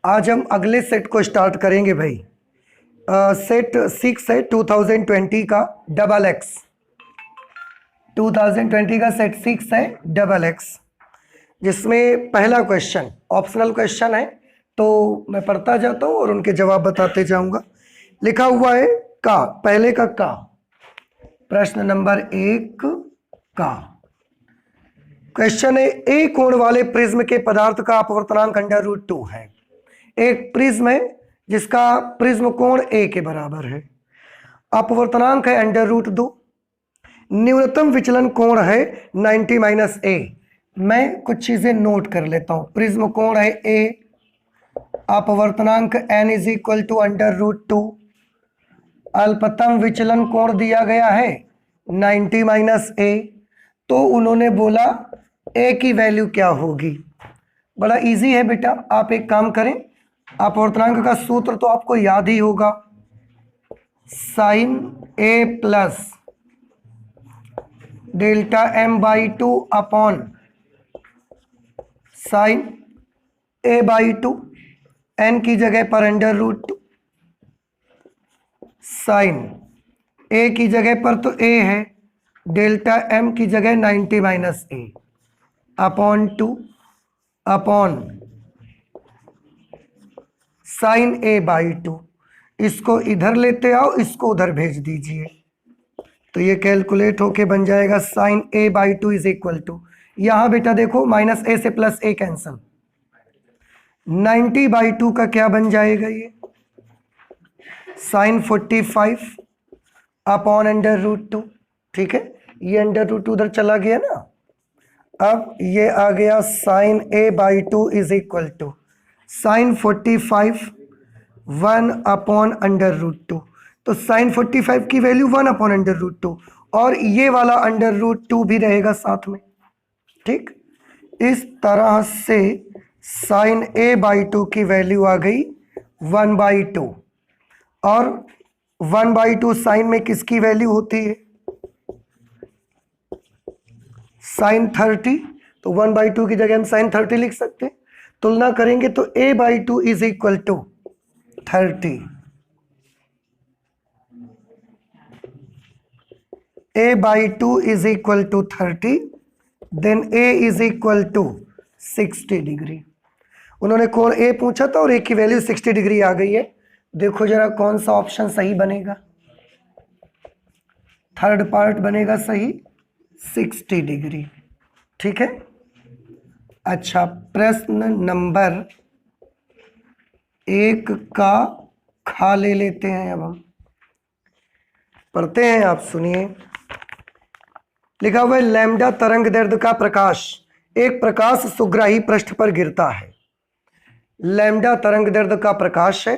आज हम अगले सेट को स्टार्ट करेंगे भाई। सेट 6 है 2020 का डबल एक्स। 2020 का सेट 6 है डबल एक्स, जिसमें पहला क्वेश्चन ऑप्शनल क्वेश्चन है, तो मैं पढ़ता जाता हूँ और उनके जवाब बताते जाऊंगा। लिखा हुआ है का, पहले का का, प्रश्न नंबर 1 का क्वेश्चन है, ए कोण वाले प्रिज्म के पदार्थ का अपवर्तनांक √2 है। एक प्रिज्म है जिसका प्रिज्म कोण ए के बराबर है, अपवर्तनांक है √2, न्यूनतम विचलन कोण है 90 - a। मैं कुछ चीजें नोट कर लेता हूं। प्रिज्म कोण है a, अपवर्तनांक n = √2, अल्पतम विचलन कोण दिया गया है 90 - a। तो उन्होंने बोला a की वैल्यू क्या होगी। बड़ा इजी है बेटा, आप एक काम करें, अपवर्तनांक का सूत्र तो आपको याद ही होगा, sin a plus delta m/2 upon sin a/2, n की जगह पर √2, sin a की जगह पर तो a है, डेल्टा m की जगह 90 - a upon 2 upon sin a/2। इसको इधर लेते आओ, इसको उधर भेज दीजिए, तो ये कैलकुलेट होके बन जाएगा sin a/2 = यहां बेटा देखो -a से +a कैंसल, 90/2 का क्या बन जाएगा, ये sin 45 अपॉन √2। ठीक है, ये √2 उधर चला गया ना। अब ये आ गया sin a/2 = sin 45 1 अपॉन √2। तो sin 45 की वैल्यू 1 अपॉन √2, और ये वाला √2 भी रहेगा साथ में। ठीक, इस तरह से sin a/2 की वैल्यू आ गई 1/2, और 1/2 साइन में किसकी वैल्यू होती है, sin 30। तो 1/2 की जगह हम sin 30 लिख सकते हैं। तुलना करेंगे तो a/2 = 30, a/2 = 30, then a = 60 degree. उन्होंने कोण a पूछा था और a की वैल्यू 60 डिग्री आ गई है। देखो जरा कौन सा ऑप्शन सही बनेगा, थर्ड पार्ट बनेगा सही, 60 डिग्री। ठीक है, अच्छा, प्रश्न नंबर 1 का खा ले लेते हैं। अब हम पढ़ते हैं, आप सुनिए। लिखा हुआ है, लैम्डा तरंग दैर्ध्य का प्रकाश एक प्रकाश सुग्राही पृष्ठ पर गिरता है। लैम्डा तरंग दैर्ध्य का प्रकाश है,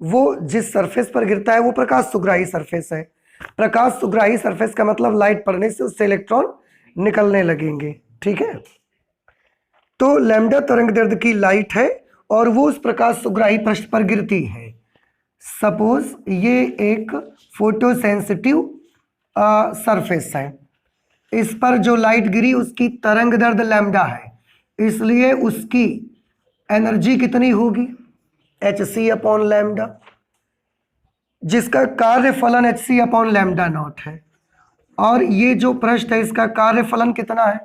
वो जिस सरफेस पर गिरता है वो प्रकाश सुग्राही सरफेस है। प्रकाश सुग्राही सरफेस का मतलब लाइट पड़ने से उससे इलेक्ट्रॉन निकलने लगेंगे। ठीक है, तो लैम्डा तरंग दैर्ध्य की लाइट है और वो उस प्रकाश सुग्राही पृष्ठ पर गिरती है। सपोज ये एक फोटो सेंसिटिव सरफेस है, इस पर जो लाइट गिरी उसकी तरंग दैर्ध्य लैम्डा है, इसलिए उसकी एनर्जी कितनी होगी, hc/λ, जिसका कार्य फलन hc/λ0 है। और ये जो पृष्ठ है इसका कार्य फलन कितना है,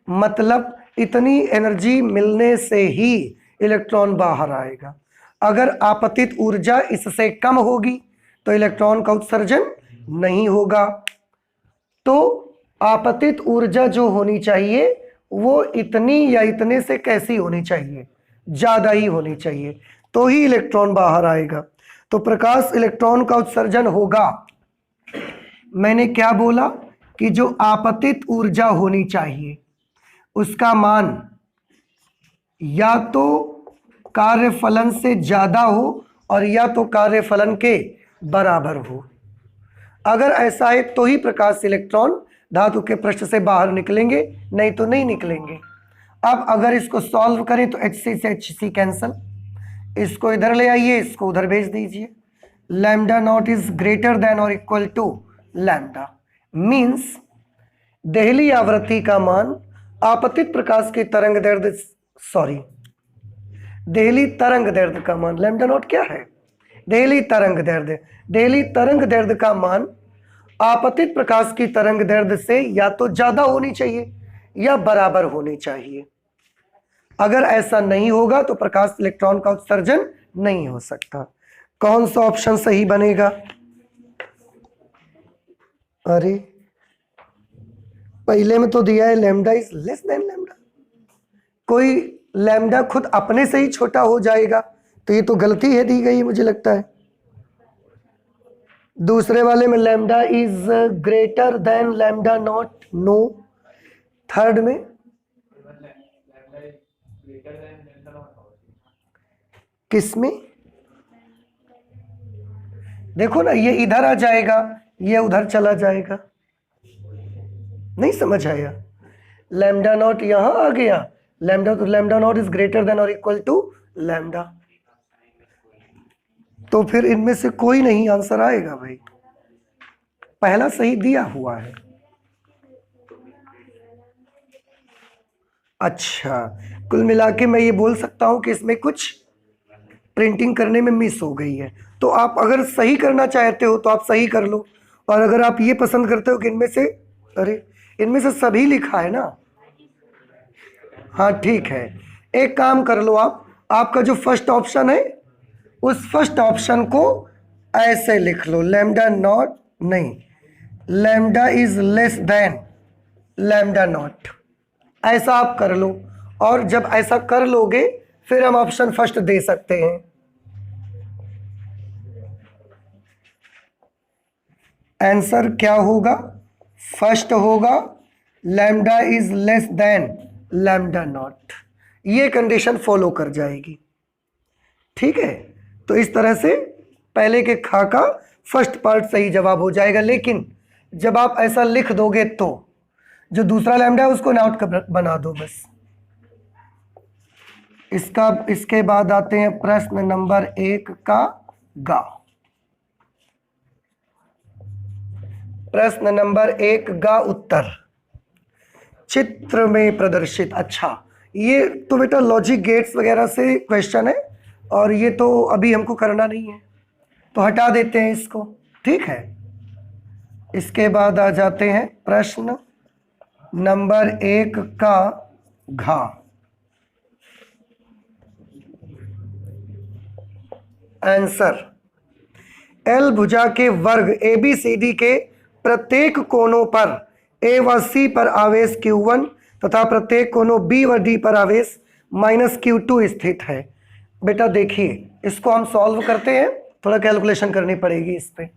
मतलब इतनी एनर्जी मिलने से ही इलेक्ट्रॉन बाहर आएगा। अगर आपतित ऊर्जा इससे कम होगी तो इलेक्ट्रॉन का उत्सर्जन नहीं होगा। तो आपतित ऊर्जा जो होनी चाहिए वो इतनी या इतने से कैसी होनी चाहिए, ज्यादा ही होनी चाहिए, तो ही इलेक्ट्रॉन बाहर आएगा। तो प्रकाश इलेक्ट्रॉन का उत्सर्जन होगा। मैंने क्या बोला कि जो आपतित ऊर्जा होनी चाहिए उसका मान या तो कार्यफलन से ज्यादा हो और या तो कार्यफलन के बराबर हो। अगर ऐसा है तो ही प्रकाश इलेक्ट्रॉन धातु के पृष्ठ से बाहर निकलेंगे, नहीं तो नहीं निकलेंगे। अब अगर इसको सॉल्व करें तो Hc से Hc कैंसल, इसको इधर ले आइए, इसको उधर भेज दीजिए। λ0 इज ग्रेटर देन और इक्वल टू लैम्डा, मीन्स देहली आवृत्ति का मान आपतित प्रकाश की तरंग दैर्ध्य देहली तरंग दैर्ध्य का मान, लैम्डा नॉट क्या है? देहली तरंग दैर्ध्य। देहली तरंग दैर्ध्य का मान आपतित प्रकाश की तरंग दैर्ध्य से या तो ज्यादा होनी चाहिए या बराबर होनी चाहिए। अगर ऐसा नहीं होगा तो प्रकाश इलेक्ट्रॉन का उत्सर्जन नहीं हो सकता। कौन सा ऑप्शन सही बनेगा? अरे पहले में तो दिया है lambda is less than lambda. कोई लैम्डा खुद अपने से ही छोटा हो जाएगा, तो ये तो गलती है दी गई मुझे लगता है। दूसरे वाले में lambda is greater than lambda naught, no. Third में किसमें? देखो ना, ये इधर आ जाएगा, ये उधर चला जाएगा। नहीं समझ आया? लैम्डा नॉट यहां आ गया, lambda naught is greater than और इक्वल टू लैम्डा, तो फिर इनमें से कोई नहीं आंसर आएगा भाई, पहला सही दिया हुआ है। अच्छा, कुल मिला के मैं ये बोल सकता हूं कि इसमें कुछ प्रिंटिंग करने में मिस हो गई है। तो आप अगर सही करना चाहते हो तो आप सही कर लो, और अगर आप ये पसंद करते हो कि इनमें से, अरे इनमें से सभी लिखा है ना, हाँ ठीक है, एक काम कर लो आप, आपका जो फर्स्ट ऑप्शन है उस फर्स्ट ऑप्शन को ऐसे लिख लो, लैम्डा नॉट नहीं, lambda is less than lambda not, ऐसा आप कर लो। और जब ऐसा कर लोगे फिर हम ऑप्शन फर्स्ट दे सकते हैं। आंसर क्या होगा? फर्स्ट होगा lambda is less than lambda not, ये कंडीशन फॉलो कर जाएगी। ठीक है, तो इस तरह से पहले के खा का फर्स्ट पार्ट सही जवाब हो जाएगा। लेकिन जब आप ऐसा लिख दोगे तो जो दूसरा लैम्डा है उसको नॉट बना दो बस। इसके बाद आते हैं प्रश्न नंबर 1 का गा। प्रश्न नंबर 1 का उत्तर चित्र में प्रदर्शित। अच्छा, ये तो बेटा लॉजिक गेट्स वगैरह से क्वेश्चन है और ये तो अभी हमको करना नहीं है, तो हटा देते हैं इसको। ठीक है, इसके बाद आ जाते हैं प्रश्न नंबर 1 का घा। आंसर, एल भुजा के वर्ग ABCD के प्रत्येक कोनों पर A व C पर आवेश Q1 तथा प्रत्येक कोनों B व D पर आवेश -Q2 स्थित है। बेटा देखिए, इसको हम सॉल्व करते हैं, थोड़ा कैलकुलेशन करनी पड़ेगी इस पे।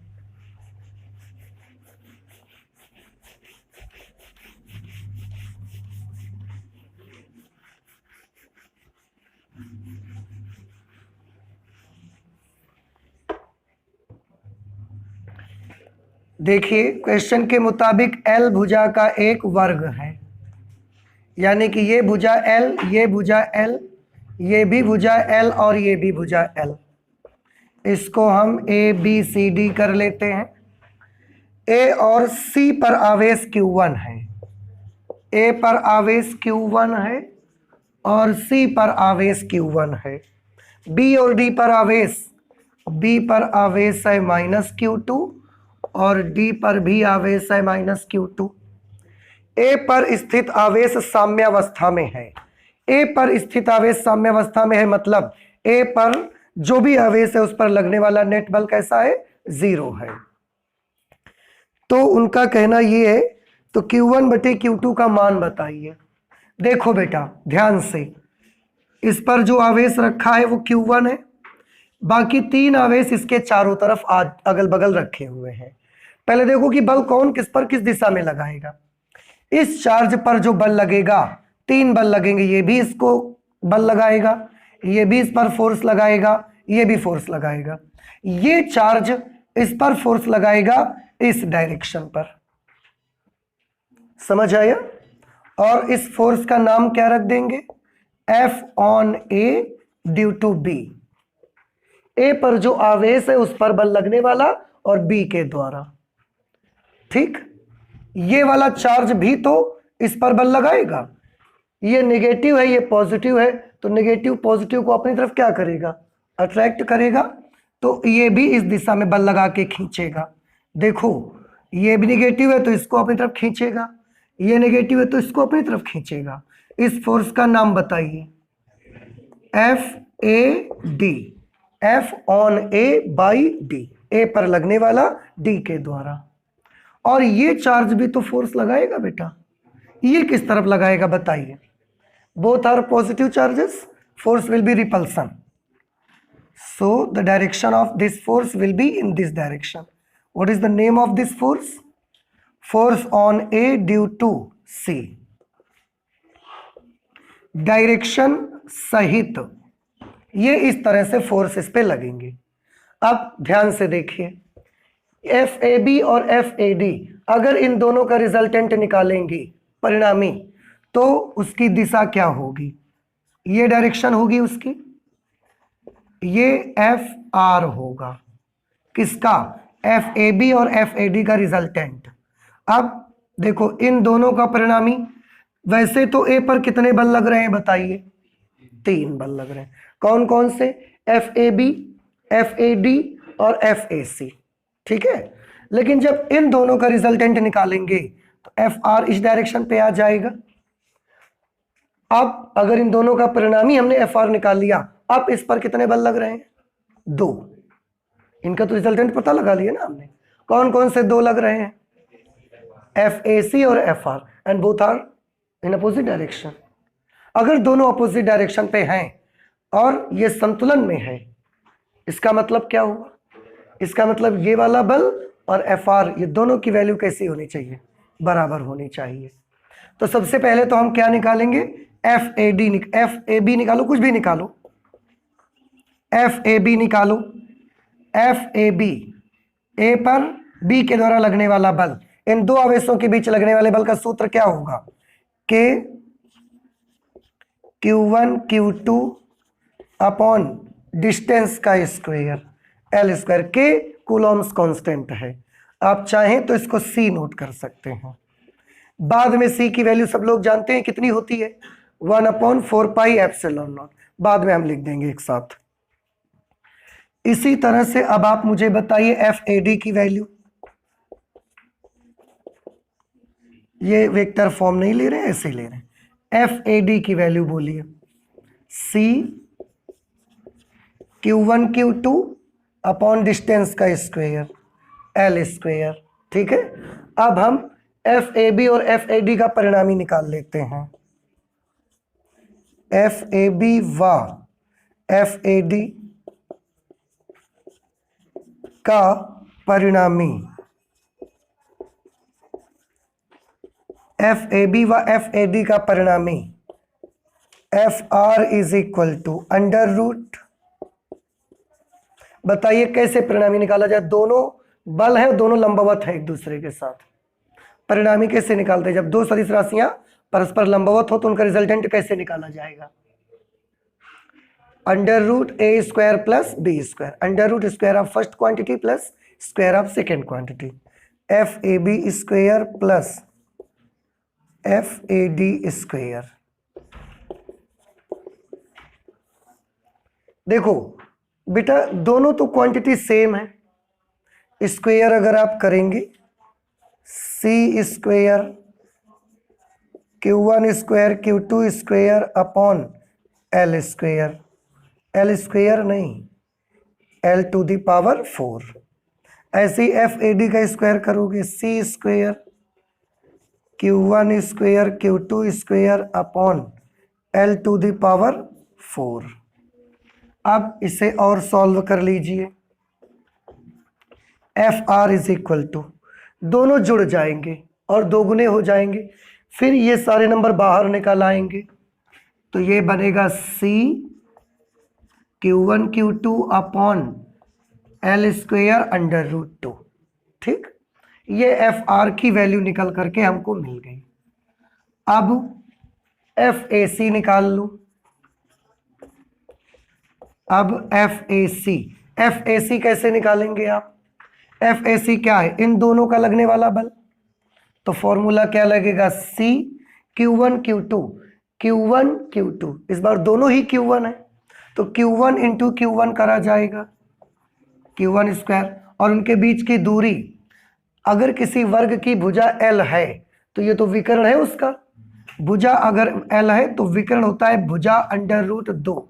देखिए, क्वेश्चन के मुताबिक L भुजा का एक वर्ग है, यानी कि ये भुजा L, ये भुजा L, ये भी भुजा L और ये भी भुजा L। इसको हम ABCD कर लेते हैं। A और C पर आवेश Q1 है, A पर आवेश Q1 है और C पर आवेश Q1 है। B और D पर आवेश, B पर आवेश है -Q2 और D पर भी आवेश है -Q2। A पर स्थित आवेश साम्यावस्था में है। A पर स्थित आवेश साम्यावस्था में है, मतलब A पर जो भी आवेश है उस पर लगने वाला नेट बल कैसा है? 0 है। तो उनका कहना ये है, तो Q1/Q2 का मान बताइए। देखो बेटा ध्यान से, इस पर जो आवेश रखा है वो Q1 है, बाकी 3 आवेश इसके चारों तरफ अगल बगल रखे हुए हैं। पहले देखो कि बल कौन किस पर किस दिशा में लगाएगा। इस चार्ज पर जो बल लगेगा, 3 बल लगेंगे, ये भी इसको बल लगाएगा, ये भी इस पर फोर्स लगाएगा, ये भी फोर्स लगाएगा, ये चार्ज इस पर फोर्स लगाएगा इस डायरेक्शन पर। समझ आया? और इस फोर्स का नाम क्या रख देंगे? F/A due to B। A पर जो आवेश है उस पर बल लगने वाला और B के द्वारा। ठीक, ये वाला चार्ज भी तो इस पर बल लगाएगा, ये नेगेटिव है ये पॉजिटिव है, तो नेगेटिव पॉजिटिव को अपनी तरफ क्या करेगा, अट्रैक्ट करेगा। तो ये भी इस दिशा में बल लगा के खींचेगा। देखो ये भी नेगेटिव है तो इसको अपनी तरफ खींचेगा, ये नेगेटिव है तो इसको अपनी तरफ खींचेगा। इस फोर्स का नाम बताइए। FAD, F on A by D, A पर लगने वाला D के द्वारा। और ये चार्ज भी तो फोर्स लगाएगा बेटा, ये किस तरफ लगाएगा बताइए। Both are positive charges, force will be repulsion, so the direction of this force will be in this direction. What is the name of this force? Force on A due to C। Direction सहित ये इस तरह से force इस पे लगेंगे। अब ध्यान से देखिए, FAB और FAD अगर इन दोनों का रिजल्टेंट निकालेंगे परिणामी, तो उसकी दिशा क्या होगी, ये डायरेक्शन होगी उसकी, ये FR होगा, किसका, FAB और FAD का रिजल्टेंट। अब देखो इन दोनों का परिणामी, वैसे तो A पर कितने बल लग रहे हैं बताइए, 3 बल लग रहे हैं। कौन कौन से, FAB, FAD और FAC, ठीक है। लेकिन जब इन दोनों का रिजल्टेंट निकालेंगे तो FR इस डायरेक्शन पे आ जाएगा। अब अगर इन दोनों का परिणामी हमने FR निकाल लिया, अब इस पर कितने बल लग रहे हैं, 2। इनका तो रिजल्टेंट पता लगा लिया ना हमने, कौन कौन से 2 लग रहे हैं, FAC और FR, and both are in opposite direction. अगर दोनों अपोजिट डायरेक्शन पे हैं और ये संतुलन में है, इसका मतलब क्या हुआ, इसका मतलब ये वाला बल और FR ये दोनों की वैल्यू कैसी होनी चाहिए, बराबर होनी चाहिए। तो सबसे पहले तो हम क्या निकालेंगे, FAB निकालो, कुछ भी निकालो, FAB निकालो। FAB A पर B के द्वारा लगने वाला बल, इन दो आवेशों के बीच लगने वाले बल का सूत्र क्या होगा, K Q1 Q2 upon distance का square L square. K Coulomb's constant है, आप चाहें तो इसको C नोट कर सकते हैं। बाद में C की वैल्यू सब लोग जानते हैं कितनी होती है, 1/4 पाई एप्सिलॉन नॉट, बाद में हम लिख देंगे एक साथ। इसी तरह से अब आप मुझे बताइए FAD की वैल्यू, ये वेक्टर फॉर्म नहीं ले रहे हैं, ऐसे ले रहे हैं। FAD की वैल्यू बोलिए, C Q1 Q2 upon distance का स्क्वायर L स्क्वायर, ठीक है। अब हम FAB और FAD का परिणामी निकाल लेते हैं। FAB व FAD का परिणामी, FAB व FAD का परिणामी FR is equal to under root, बताइए कैसे परिणामी निकाला जाए, दोनों बल है, दोनों लंबवत है एक दूसरे के साथ, परिणामी कैसे निकालते हैं, जब दो सदिश राशियां परस्पर लंबवत हो तो उनका रिजल्टेंट कैसे निकाला जाएगा, under root A square plus B square, under root square of first quantity plus square of second quantity, FAB square plus FAD square. देखो बेटा दोनों तो क्वांटिटी सेम है, स्क्वायर अगर आप करेंगे C square Q1 square Q2 square upon L square, L square नहीं L to the power 4, ऐसे ही FAD का स्क्वायर करोगे C square Q1 square Q2 square upon L to the power 4। अब इसे और सॉल्व कर लीजिए, FR इज इक्वल टू, दोनों जुड़ जाएंगे और दोगुने हो जाएंगे, फिर ये सारे नंबर बाहर निकल आएंगे, तो ये बनेगा C Q1 Q2 upon L square under root 2, ठीक। ये FR की वैल्यू निकल करके हमको मिल गई। अब FAC निकाल लो, अब FAC कैसे निकालेंगे आप, FAC क्या है, इन दोनों का लगने वाला बल, तो फॉर्मूला क्या लगेगा, C Q1 Q2 Q1 Q2, इस बार दोनों ही Q1 है तो Q1 इंटू Q1 करा जाएगा Q1 स्क्वायर। और उनके बीच की दूरी, अगर किसी वर्ग की भुजा L है तो ये तो विकर्ण है उसका, भुजा अगर L है तो विकर्ण होता है भुजा अंडर रूट 2,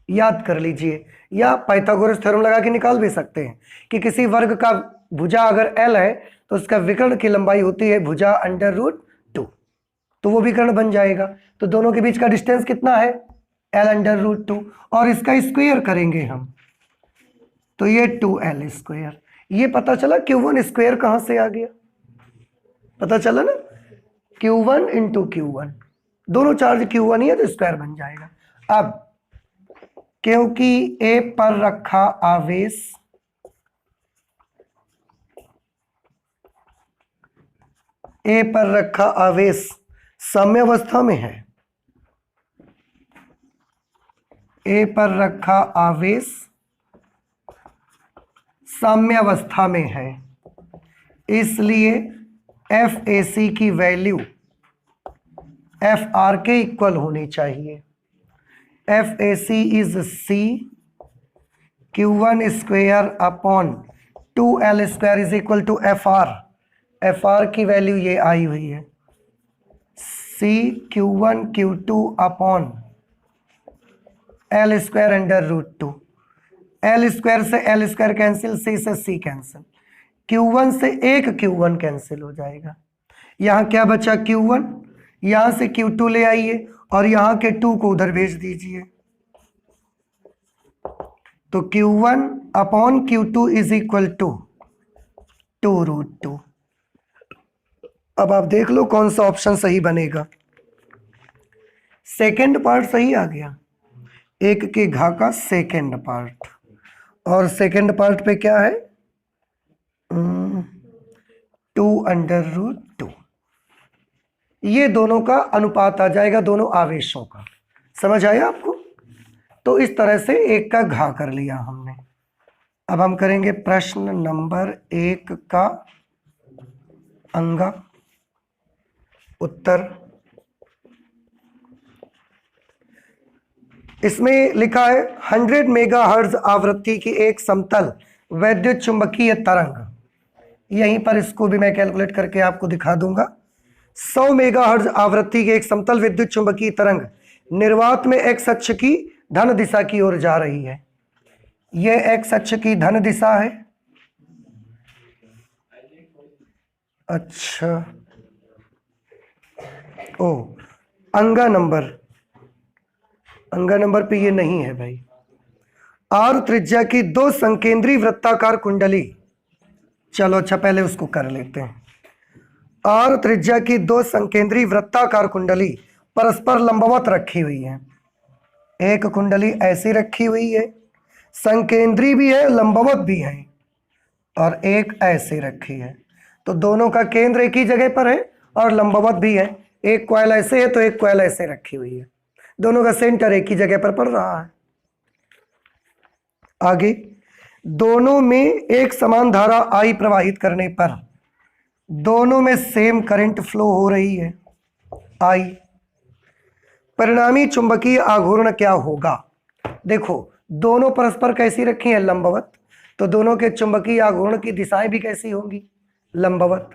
याद कर लीजिए। या पाइथागोरस थ्योरम लगा के निकाल भी सकते हैं कि किसी वर्ग का भुजा अगर L है तो उसका विकर्ण की लंबाई होती है भुजा अंडर रूट 2, तो वो विकर्ण बन जाएगा। तो दोनों के बीच का डिस्टेंस कितना है, L अंडर रूट 2, और इसका स्क्वायर करेंगे हम तो ये 2L स्क्वायर। ये पता चला Q1 स्क्वायर कहां से आ गया, पता चला ना, Q1 इंटू Q1, दोनों चार्ज Q1 ही है तो स्क्वायर बन जाएगा। अब क्योंकि A पर रखा आवेश A पर रखा आवेश साम्यावस्था में है, A पर रखा आवेश साम्यावस्था में है, इसलिए FAC की वैल्यू FR के इक्वल होनी चाहिए। FAC is C Q1 square upon 2L square is equal to FR। FR की वैल्यू ये आई हुई है C Q1 Q2 upon L square under root 2। L square से L स्क्वायर कैंसिल, C से C कैंसिल, Q1 से एक Q1 cancel हो जाएगा। यहाँ क्या बचा Q1, यहाँ से Q2 ले आइए और यहाँ के 2 को उधर भेज दीजिए, तो Q1 upon Q2 is equal to 2 root 2। अब आप देख लो कौन सा ऑप्शन सही बनेगा। सेकेंड पार्ट सही आ गया, एक के घा का सेकेंड पार्ट, और सेकेंड पार्ट पे क्या है 2 अंडर रूट 2। ये दोनों का अनुपात आ जाएगा, दोनों आवेशों का। समझ आया आपको? तो इस तरह से एक का घा कर लिया हमने। अब हम करेंगे प्रश्न नंबर 1 का अंगा उत्तर। इसमें लिखा है 100 मेगाहर्ट्ज आवृत्ति की एक समतल वैद्युत चुंबकीय तरंग, यहीं पर इसको भी मैं कैलकुलेट करके आपको दिखा दूंगा। 100 मेगाहर्ट्ज आवृत्ति की एक समतल विद्युत चुंबकीय तरंग निर्वात में एक्स अक्ष की धन दिशा की ओर जा रही है। यह एक्स अक्ष की धन दिशा है। अच्छा, ओ अंगा नंबर पे ये नहीं है भाई। आर त्रिज्या की 2 संकेंद्री वृत्ताकार कुंडली, चलो अच्छा पहले उसको कर लेते हैं। आर त्रिज्या की 2 संकेंद्री वृत्ताकार कुंडली परस्पर लंबवत रखी हुई है। एक कुंडली ऐसी रखी हुई है, संकेंद्री भी है लंबवत भी है, और एक ऐसे रखी है। तो दोनों का केंद्र एक ही जगह पर है और लंबवत भी है। एक कॉइल ऐसे है तो एक कॉइल ऐसे रखी हुई है, दोनों का सेंटर एक ही जगह पर पड़ रहा है। आगे, दोनों में एक समान धारा I प्रवाहित करने पर दोनों में सेम करंट फ्लो हो रही है I। परिणामी चुंबकीय आघूर्ण क्या होगा? देखो दोनों परस्पर कैसी रखी हैं, लंबवत, तो दोनों के चुंबकीय आघूर्ण की दिशाएं भी कैसी होंगी, लंबवत।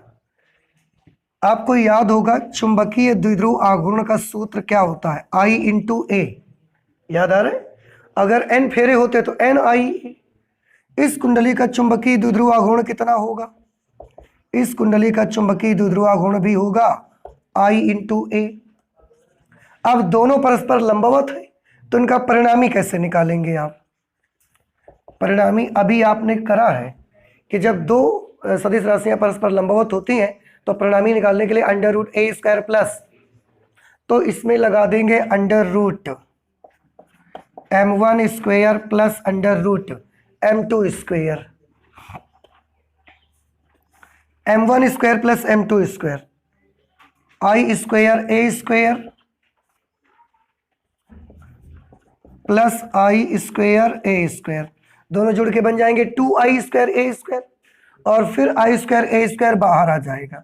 आपको याद होगा चुंबकीय द्विध्रुव आघूर्ण का सूत्र क्या होता है, I इंटू ए, याद आ रहा है? अगर n फेरे होते तो NI। इस कुंडली का चुंबकीय द्विध्रुव आघूर्ण कितना होगा, इस कुंडली का चुंबकीय द्विध्रुव आघूर्ण भी होगा I इंटू ए। अब दोनों परस्पर लंबवत है तो इनका परिणामी कैसे निकालेंगे आप? परिणामी अभी आपने करा है कि जब 2 सदिश राशियां परस्पर लंबवत होती हैं तो परिणामी निकालने के लिए under root A square plus, तो इसमें लगा देंगे under root m1 square plus under root m2 square, m1 square plus m2 square, I square A square plus I square A square, दोनों जुड़ के बन जाएंगे 2I स्क्वायर ए स्क्वायर, और फिर I स्क्वायर ए स्क्वायर बाहर आ जाएगा,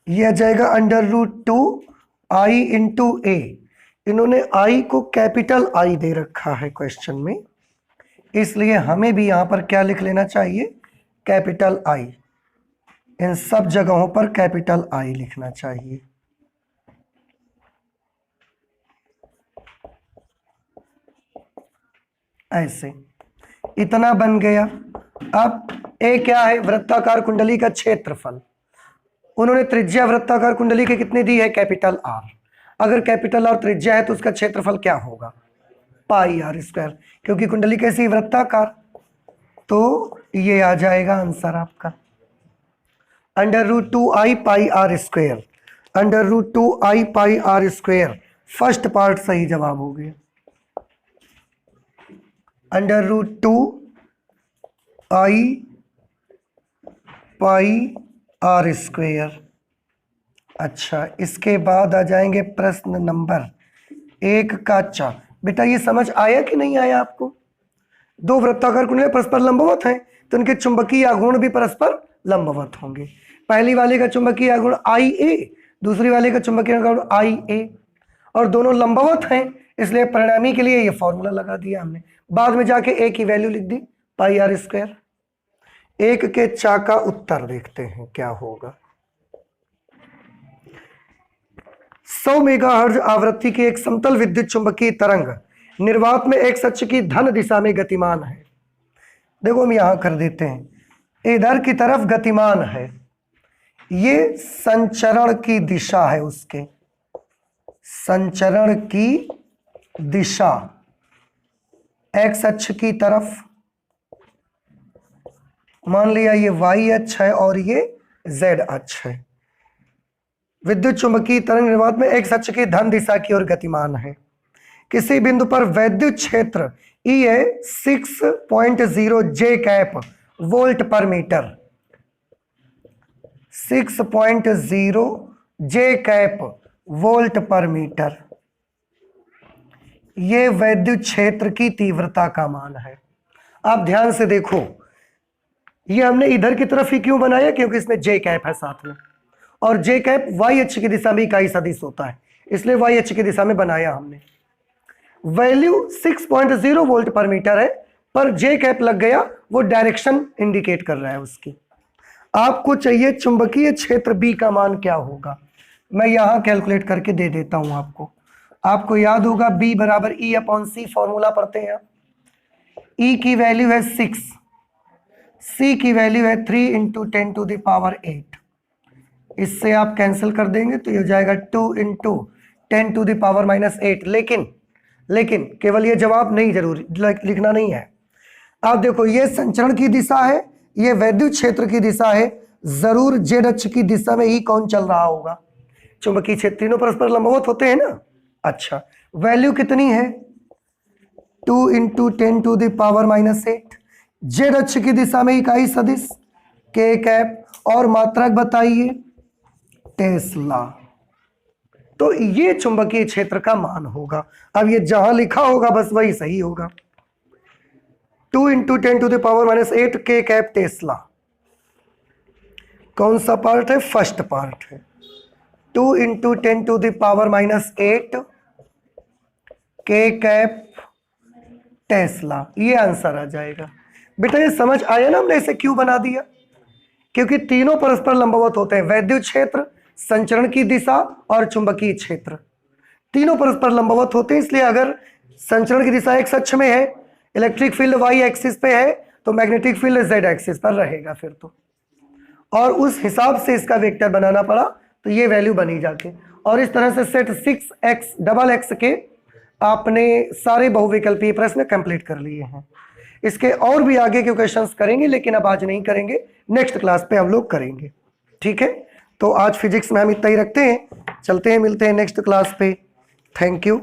यह आ जाएगा अंडर रूट 2 I इंटू ए, इन्होंने I को कैपिटल I दे रखा है क्वेश्चन में, इसलिए हमें भी यहां पर क्या लिख लेना चाहिए, कैपिटल I। इन सब जगहों पर कैपिटल I लिखना चाहिए। ऐसे इतना बन गया। अब ए क्या है, वृत्ताकार कुंडली का क्षेत्रफल। उन्होंने त्रिज्या वृत्ताकार कुंडली की कितनी दी है, कैपिटल R। अगर कैपिटल R त्रिज्या है तो उसका क्षेत्रफल क्या होगा, पाई R स्क्वायर, क्योंकि कुंडली कैसी, वृत्ताकार। तो ये आ जाएगा आंसर आपका √2I पाई R स्क्वायर, √2I पाई R स्क्वायर। फर्स्ट पार्ट सही जवाब हो गया, √2I पाई R स्क्वायर। अच्छा, इसके बाद आ जाएंगे प्रश्न नंबर 1 का 4। बेटा ये समझ आया कि नहीं आया आपको? दो वृत्ताकार कुंडली परस्पर लंबवत हैं तो उनके चुंबकीय आघूर्ण भी परस्पर लंबवत होंगे। पहली वाले का चुंबकीय आघूर्ण IA, दूसरी वाले का चुंबकीय आघूर्ण IA, और दोनों लंबवत हैं, इसलिए परिणामी के लिए ये फॉर्मूला लगा दिया हमने। बाद में जाके A की वैल्यू लिख दी, पाई R स्क्वायर। 1 के 4 का उत्तर देखते हैं क्या होगा। 100 मेगाहर्ट्ज आवृत्ति की एक समतल विद्युत चुंबकीय तरंग निर्वात में एक अक्ष की धन दिशा में गतिमान है। देखो हम यहां कर देते हैं, इधर की तरफ गतिमान है, ये संचरण की दिशा है, उसके संचरण की दिशा एक्स अक्ष की तरफ, मान लिया ये वाई अक्ष है और ये जेड अक्ष है। विद्युत चुंबकीय तरंग निर्वात में एक्स अक्ष की धन दिशा की ओर गतिमान है। किसी बिंदु पर वैद्युत क्षेत्र E है 6.0 J कैप वोल्ट पर मीटर, 6.0 J कैप वोल्ट पर मीटर, ये वैद्युत क्षेत्र की तीव्रता का मान है। आप ध्यान से देखो, ये हमने इधर की तरफ ही क्यों बनाया, क्योंकि इसमें J कैप है साथ में, और J कैप y अक्ष की दिशा में इकाई सदिश होता है, इसलिए y अक्ष की दिशा में बनाया हमने। वैल्यू 6.0 वोल्ट पर मीटर है, पर J कैप लग गया, वो डायरेक्शन इंडिकेट कर रहा है उसकी। आपको चाहिए चुंबकीय क्षेत्र B का मान क्या होगा, मैं यहां कैलकुलेट करके दे देता हूं आपको। आपको याद होगा B बराबर E/C फॉर्मूला पढ़ते हैं आप। E की वैल्यू है 6, C की वैल्यू है 3 × 10⁸ इससे आप कैंसिल कर देंगे तो ये हो जाएगा 2 × 10⁻⁸। लेकिन केवल ये जवाब नहीं जरूरी लिखना नहीं है। आप देखो, ये संचरण की दिशा है, ये वैद्युत क्षेत्र की दिशा है, जरूर जेड अक्ष की दिशा में ही कौन चल रहा होगा, चुंबकीय क्षेत्र। तीनों परस्पर लंबवत होते हैं ना। अच्छा, वैल्यू कितनी है, 2 × 10⁻⁸। जेड अक्ष की दिशा में इकाई सदिश के कैप, और मात्रक बताइए, टेस्ला। तो ये चुंबकीय क्षेत्र का मान होगा। अब ये जहां लिखा होगा बस वही सही होगा। 2 × 10⁻⁸ के कैप टेस्ला। कौन सा पार्ट है, फर्स्ट पार्ट है। 2 × 10⁻⁸ के कैप टेस्ला, ये आंसर आ जाएगा। बेटा ये समझ आया ना हमने इसे क्यों बना दिया, क्योंकि तीनों परस्पर लंबवत होते हैं, वैद्युत क्षेत्र, संचरण की दिशा और चुंबकीय क्षेत्र, तीनों परस्पर लंबवत होते हैं। इसलिए अगर संचरण की दिशा एक्स अक्ष में है, इलेक्ट्रिक फील्ड वाई एक्सिस पे है, तो मैग्नेटिक फील्ड जेड एक्सिस पर रहेगा फिर तो, और उस हिसाब से इसका वेक्टर बनाना पड़ा, तो ये वैल्यू बनी जाके। और इस तरह से सेट 6x के आपने सारे बहुविकल्पीय प्रश्न कंप्लीट कर लिए हैं। इसके और भी आगे के क्वेश्चंस करेंगे, लेकिन अब आज नहीं करेंगे, नेक्स्ट क्लास पे हम लोग करेंगे। ठीक है, तो आज फिजिक्स में हम इतना ही रखते हैं, चलते हैं, मिलते हैं नेक्स्ट क्लास पे। Thank you.